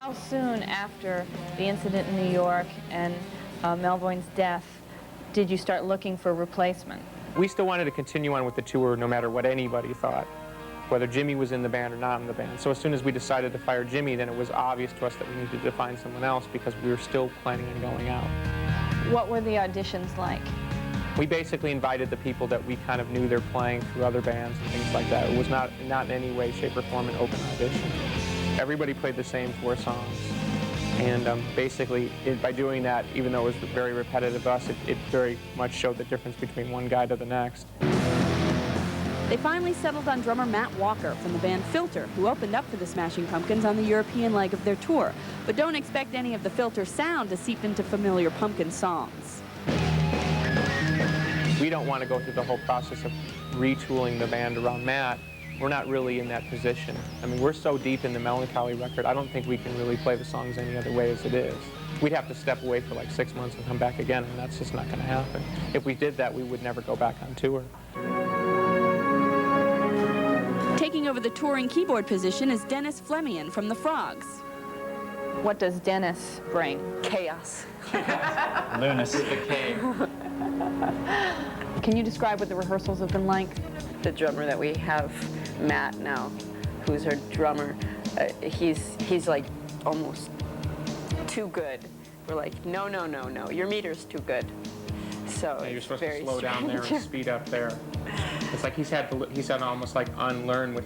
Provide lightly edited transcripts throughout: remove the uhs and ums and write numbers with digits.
How soon after the incident in New York and Melvoin's death did you start looking for a replacement? We still wanted to continue on with the tour no matter what anybody thought, whether Jimmy was in the band or not in the band. So as soon as we decided to fire Jimmy, then it was obvious to us that we needed to find someone else because we were still planning on going out. What were the auditions like? We basically invited the people that we kind of knew they're playing through other bands and things like that. It was not in any way, shape, or form an open audition. Everybody played the same 4 songs. And basically, by doing that, even though it was very repetitive to us, it very much showed the difference between one guy to the next. They finally settled on drummer Matt Walker from the band Filter, who opened up for the Smashing Pumpkins on the European leg of their tour. But don't expect any of the Filter sound to seep into familiar Pumpkin songs. We don't want to go through the whole process of retooling the band around Matt. We're not really in that position. I mean, we're so deep in the Melancholy record, I don't think we can really play the songs any other way as it is. We'd have to step away for like 6 months and come back again, and that's just not going to happen. If we did that, we would never go back on tour. Taking over the touring keyboard position is Dennis Flemian from the Frogs. What does Dennis bring? Chaos. Lunacy. Can you describe what the rehearsals have been like? The drummer that we have, Matt now, who's our drummer, he's like almost too good. We're like, no, no, no, no, your meter's too good. So yeah, you're supposed to very slow down there and speed up there. It's like he's had to almost like unlearn what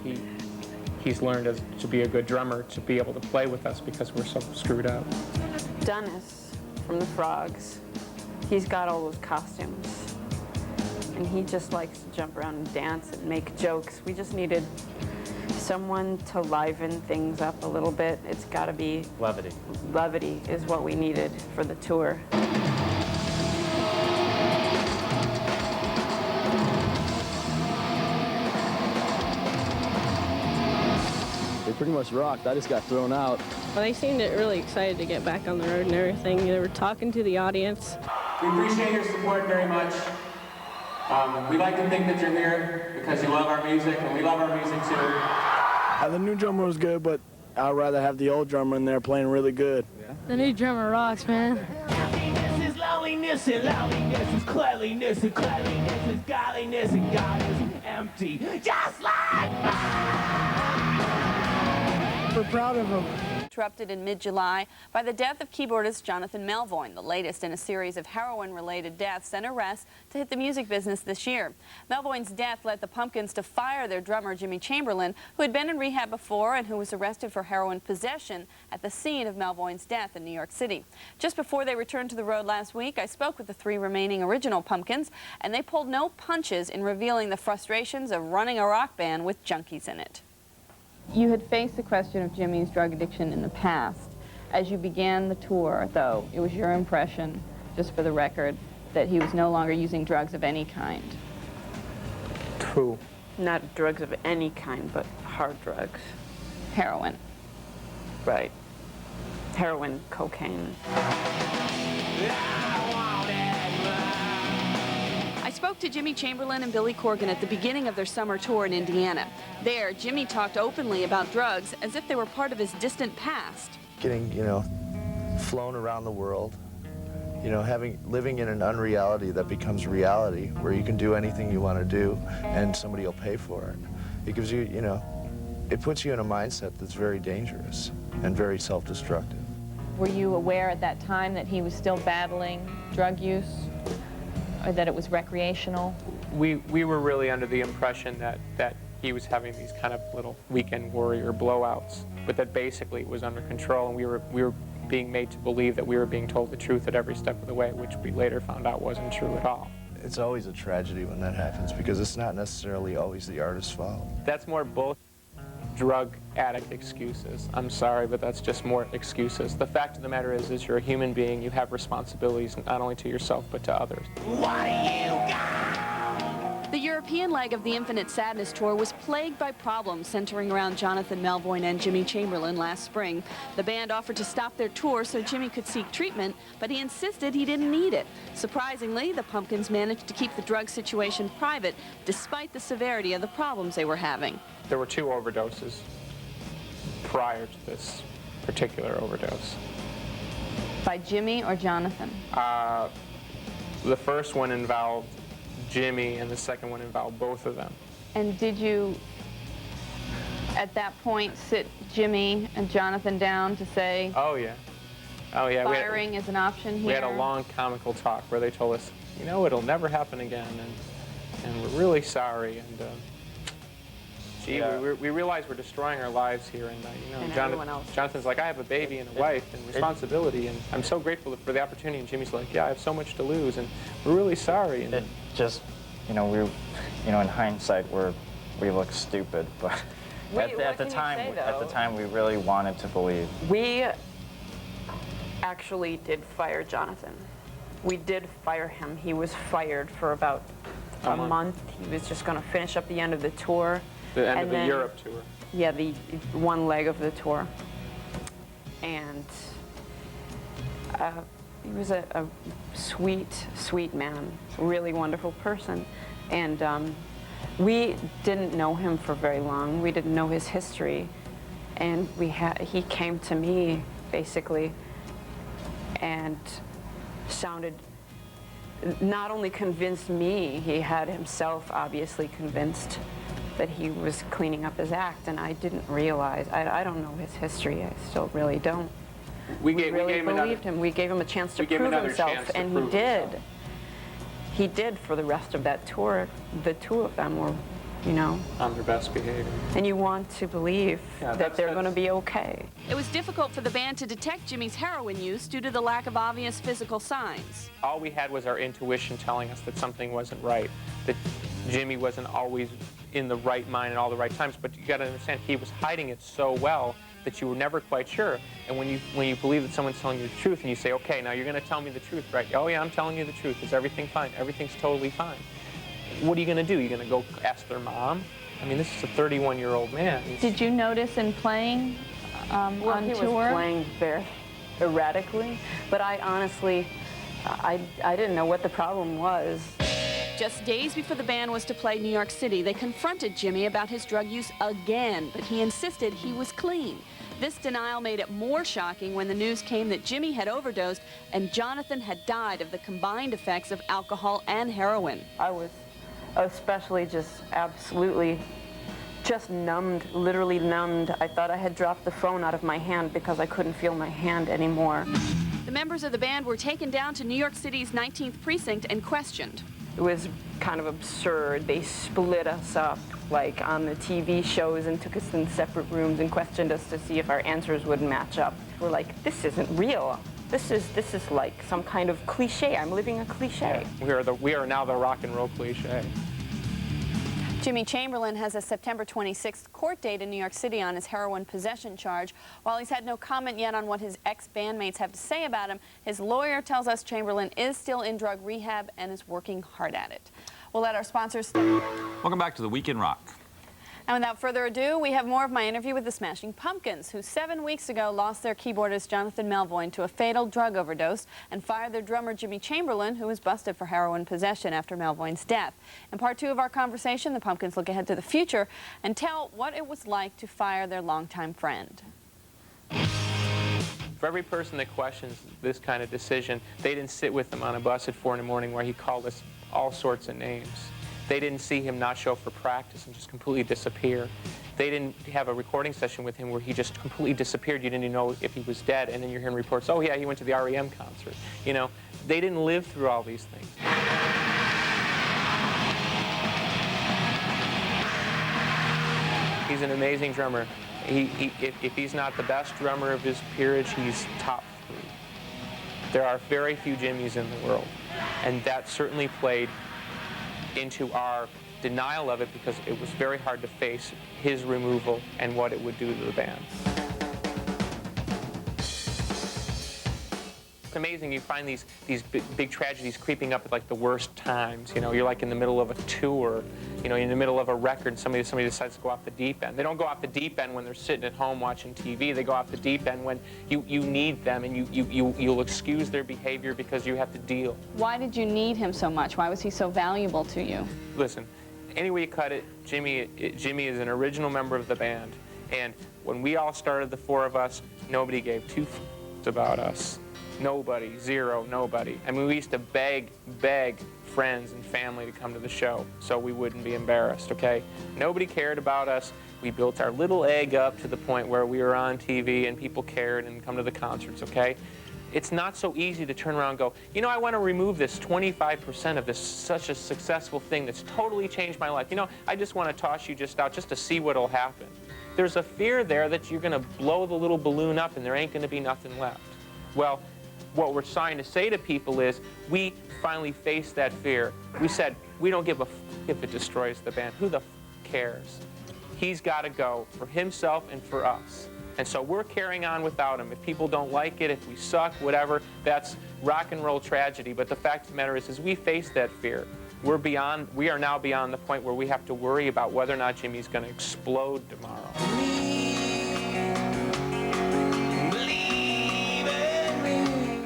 he's learned as to be a good drummer, to be able to play with us because we're so screwed up. Dennis from the Frogs, he's got all those costumes. And he just likes to jump around and dance and make jokes. We just needed someone to liven things up a little bit. It's got to be... Levity. Levity is what we needed for the tour. They pretty much rocked. I just got thrown out. Well, they seemed really excited to get back on the road and everything. They were talking to the audience. We appreciate your support very much. We like to think that you're here because you love our music, and we love our music too. The new drummer was good, but I'd rather have the old drummer in there playing really good. Yeah. The new drummer rocks, man. Happiness is loneliness, and loneliness is cleanliness, and cleanliness is godliness, and God is empty, just like mine. We're proud of him. Interrupted in mid-July by the death of keyboardist Jonathan Melvoin, the latest in a series of heroin-related deaths and arrests to hit the music business this year. Melvoin's death led the Pumpkins to fire their drummer Jimmy Chamberlin, who had been in rehab before and who was arrested for heroin possession at the scene of Melvoin's death in New York City. Just before they returned to the road last week, I spoke with the 3 remaining original Pumpkins, and they pulled no punches in revealing the frustrations of running a rock band with junkies in it. You had faced the question of Jimmy's drug addiction in the past. As you began the tour, though, it was your impression, just for the record, that he was no longer using drugs of any kind. True. Not drugs of any kind, but hard drugs. Heroin. Right. Heroin, cocaine. I spoke to Jimmy Chamberlin and Billy Corgan at the beginning of their summer tour in Indiana. There, Jimmy talked openly about drugs as if they were part of his distant past. Getting, flown around the world, living in an unreality that becomes reality, where you can do anything you want to do and somebody will pay for it. It gives you, it puts you in a mindset that's very dangerous and very self-destructive. Were you aware at that time that he was still battling drug use? Or that it was recreational? We were really under the impression that he was having these kind of little weekend warrior blowouts, but that basically it was under control, and we were being made to believe that we were being told the truth at every step of the way, which we later found out wasn't true at all. It's always a tragedy when that happens, because it's not necessarily always the artist's fault. That's more both drug addict excuses. I'm sorry, but that's just more excuses. The fact of the matter is you're a human being. You have responsibilities not only to yourself, but to others. What do you got? The European leg of the Infinite Sadness tour was plagued by problems centering around Jonathan Melvoin and Jimmy Chamberlin last spring. The band offered to stop their tour so Jimmy could seek treatment, but he insisted he didn't need it. Surprisingly, the Pumpkins managed to keep the drug situation private, despite the severity of the problems they were having. There were 2 overdoses prior to this particular overdose. By Jimmy or Jonathan? The first one involved Jimmy, and the second one involved both of them. And did you, at that point, sit Jimmy and Jonathan down to say, Oh, yeah. Oh, yeah. firing is an option here? We had a long comical talk where they told us, you know, it'll never happen again, and we're really sorry. And gee, Yeah. we realize we're destroying our lives here, and you know, And everyone else. Jonathan's like, I have a baby and a wife and responsibility, and I'm so grateful for the opportunity. And Jimmy's like, yeah, I have so much to lose, and we're really sorry. And It just, you know, in hindsight, we look stupid, but Wait, at the time, we really wanted to believe. We actually did fire Jonathan. We did fire him. He was fired for about a month. He was just going to finish up the end of the tour. the end and of the then- Europe tour. Yeah, the one leg of the tour. And he was a sweet, sweet man, really wonderful person. And we didn't know him for very long. We didn't know his history. And he came to me, basically, and not only convinced me, he had himself obviously convinced that he was cleaning up his act, and I didn't realize. I don't know his history. I still really don't. We really believed him. We gave him a chance to prove himself, and he did. He did for the rest of that tour. The two of them were, you know. On their best behavior. And you want to believe Yeah, that they're going to be okay. It was difficult for the band to detect Jimmy's heroin use due to the lack of obvious physical signs. All we had was our intuition telling us that something wasn't right, that Jimmy wasn't always in the right mind at all the right times. But you got to understand, he was hiding it so well that you were never quite sure. And when you believe that someone's telling you the truth, and you say, okay, now you're going to tell me the truth, right? Oh yeah, I'm telling you the truth. Is everything fine? Everything's totally fine. What are you going to do? You're going to go ask their mom? I mean, this is a 31-year-old man. Did you notice in playing on He tour? was playing very erratically, but I honestly, I didn't know what the problem was. Just days before the band was to play New York City, they confronted Jimmy about his drug use again, but he insisted he was clean. This denial made it more shocking when the news came that Jimmy had overdosed and Jonathan had died of the combined effects of alcohol and heroin. I was especially just absolutely just numbed, literally numbed. I thought I had dropped the phone out of my hand because I couldn't feel my hand anymore. The members of the band were taken down to New York City's 19th precinct and questioned. It was kind of absurd. They split us up, like on the TV shows, and took us in separate rooms and questioned us to see if our answers would match up. We're like, this isn't real. This is like some kind of cliche. I'm living a cliche. We are now the rock and roll cliche. Jimmy Chamberlin has a September 26th court date in New York City on his heroin possession charge. While he's had no comment yet on what his ex-bandmates have to say about him, his lawyer tells us Chamberlain is still in drug rehab and is working hard at it. We'll let our sponsors... Welcome back to the Week in Rock. And without further ado, we have more of my interview with the Smashing Pumpkins, who 7 weeks ago lost their keyboardist Jonathan Melvoin to a fatal drug overdose and fired their drummer Jimmy Chamberlin, who was busted for heroin possession after Melvoin's death. In part 2 of our conversation, the Pumpkins look ahead to the future and tell what it was like to fire their longtime friend. For every person that questions this kind of decision, they didn't sit with him on a bus at 4 in the morning where he called us all sorts of names. They didn't see him not show up for practice and just completely disappear. They didn't have a recording session with him where he just completely disappeared. You didn't even know if he was dead, and then you're hearing reports, oh yeah, he went to the REM concert. You know, they didn't live through all these things. He's an amazing drummer. If he's not the best drummer of his peerage, he's top 3. There are very few Jimmys in the world, and that certainly played into our denial of it because it was very hard to face his removal and what it would do to the band. It's amazing, you find these big tragedies creeping up at like the worst times. You know, you're like in the middle of a tour, you know, in the middle of a record, and somebody decides to go off the deep end. They don't go off the deep end when they're sitting at home watching TV. They go off the deep end when you need them, and you'll excuse their behavior because you have to deal. Why did you need him so much? Why was he so valuable to you? Listen, any way you cut it, Jimmy is an original member of the band. And when we all started, the 4 of us, Nobody gave two f***s about us. Nobody, zero, nobody. I mean, we used to beg friends and family to come to the show so we wouldn't be embarrassed, okay? Nobody cared about us. We built our little egg up to the point where we were on TV and people cared and come to the concerts, okay? It's not so easy to turn around and go, you know, I want to remove this 25% of this such a successful thing that's totally changed my life. You know, I just want to toss you just out just to see what'll happen. There's a fear there that you're going to blow the little balloon up and there ain't going to be nothing left. Well, what we're trying to say to people is we finally faced that fear. We said, we don't give a f if it destroys the band. Who the f cares? He's got to go for himself and for us. And so we're carrying on without him. If people don't like it, if we suck, whatever, that's rock and roll tragedy. But the fact of the matter is we face that fear. We are now beyond the point where we have to worry about whether or not Jimmy's going to explode tomorrow.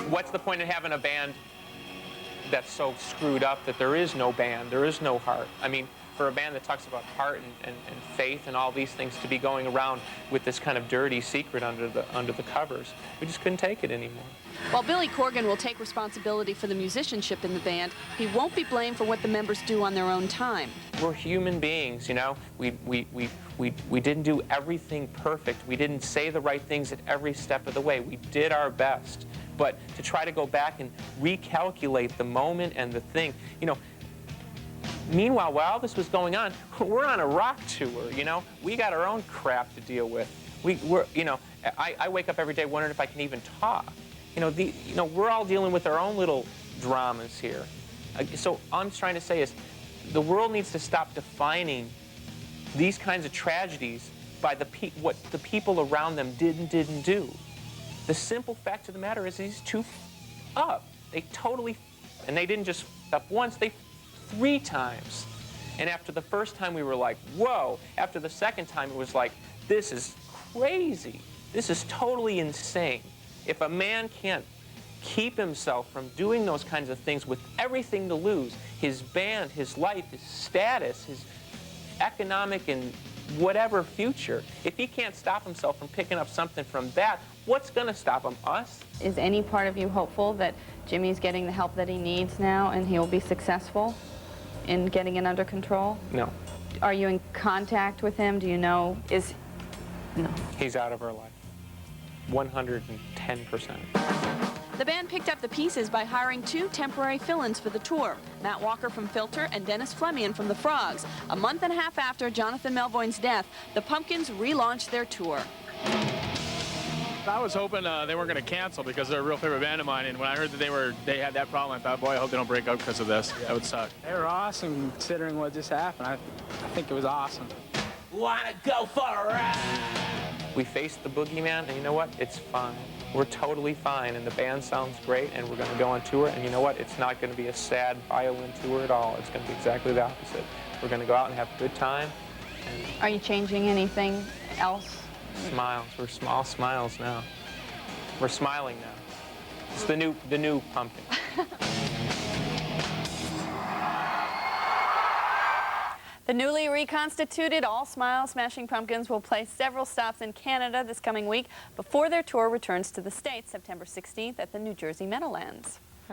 What's the point of having a band that's so screwed up that there is no band, there is no heart? I mean, for a band that talks about heart and faith and all these things to be going around with this kind of dirty secret under the covers, we just couldn't take it anymore. While Billy Corgan will take responsibility for the musicianship in the band, he won't be blamed for what the members do on their own time. We're human beings, you know. We didn't do everything perfect. We didn't say the right things at every step of the way. We did our best. But to try to go back and recalculate the moment and the thing, you know, meanwhile, while this was going on, we're on a rock tour, you know. We got our own crap to deal with. You know, I wake up every day wondering if I can even talk. You know, we're all dealing with our own little dramas here. So all I'm trying to say is the world needs to stop defining these kinds of tragedies by what the people around them didn't do. The simple fact of the matter is these two up. They totally, and they didn't just up once, they 3 times. And after the first time we were like, whoa. After the second time it was like, this is crazy. This is totally insane. If a man can't keep himself from doing those kinds of things with everything to lose, his band, his life, his status, his economic and whatever future, if he can't stop himself from picking up something from that, what's going to stop him? Us? Is any part of you hopeful that Jimmy's getting the help that he needs now and he'll be successful in getting it under control? No. Are you in contact with him? Do you know? No. He's out of our life. 110%. The band picked up the pieces by hiring 2 temporary fill-ins for the tour, Matt Walker from Filter and Dennis Flemian from the Frogs. A month and a half after Jonathan Melvoin's death, the Pumpkins relaunched their tour. I was hoping they weren't going to cancel because they're a real favorite band of mine, and when I heard that they had that problem, I thought, boy, I hope they don't break up because of this. That would suck. They were awesome considering what just happened. I think it was awesome. Wanna go for a ride? We faced the boogeyman, and you know what? It's fine. We're totally fine, and the band sounds great, and we're going to go on tour, and you know what? It's not going to be a sad violin tour at all. It's going to be exactly the opposite. We're going to go out and have a good time. Are you changing anything else? Smiles. We're small smiles now. We're smiling now. It's the new pumpkin. The newly reconstituted All Smile Smashing Pumpkins will play several stops in Canada this coming week before their tour returns to the States September 16th at the New Jersey Meadowlands.